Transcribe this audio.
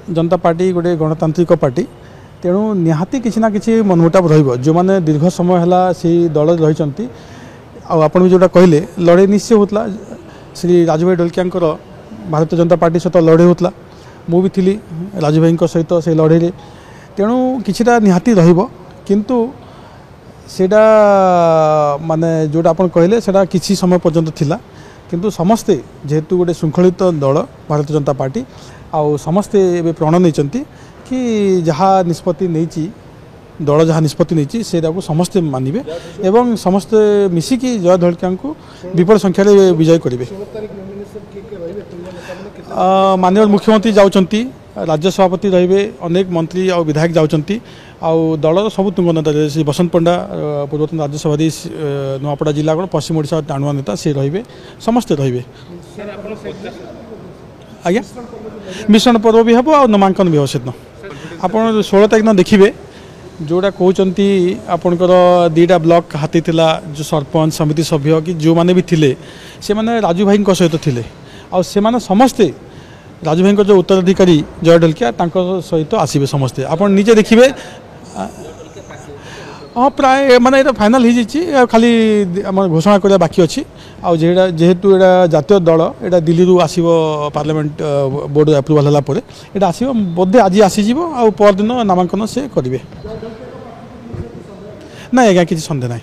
जनता party गोटे गणतांत्रिक party तेणु निहाती किसी ना कि मनमुटाव जो मैंने दीर्घ समय है से दल रही आप जोटा कहले लड़े निश्चय होता श्री राजू भाई ढोलकिया भारतीय जनता पार्टी सहित लड़े होता मु भी थी राजू भाई सहित से लड़े तेणु किछिटा निहाती किंतु सेटा माने जोटा आप कहले सेटा किसी समय पर्यंत थिला किंतु समस्ते जेहेतु गोटे श्रृंखलित दल भारतीय जनता पार्टी आउ समस्ते प्रण नहीं कि जहाँ निष्पत्ति नहीं दल जहाँ निष्पत्ति नहीं से समस्ते मानवे एवं समस्ते मिसिकी जय ढोलकिया को विपुल संख्यार विजय करेंगे। माननीय मुख्यमंत्री जाउछंती राज्य सभापति रहिबे अनेक मंत्री और विधायक जाउछंती आउ दलर सब तुंग नेता श्री बसंत पंडा पूर्वतन राज्यसभा नुआपड़ा जिला पश्चिम ओडिशा टाणुआ नेता सी रहिबे समस्ते रहिबे। आज्ञा मिश्रण पर्व भी हम और नामांकन भी हम से आप 16 तारीख दिन देखिए जोटा कहते आपणकर 2टा ब्लॉक हाथी थिला जो सरपंच समिति सभ्य कि जो मैंने भी थिले से माने राजू भाई सहित थिले और से माने समस्ते राजू भाई जो उत्तराधिकारी जय ढोलकिया सहित आसवे समस्ते आप निजे देखिए। हाँ प्राय माने ये फाइनाल हो खाली घोषणा करने बाकी अच्छी आउ जेहेतु यहाँ जातीय दल यहाँ दिल्ली रू आसो पार्लियामेंट बोर्ड अप्रूवाल है यहाँ आसो बोधे आज आसीज आ परदिन नामांकन से करेंगे ना आज्ञा किसी सन्देह ना।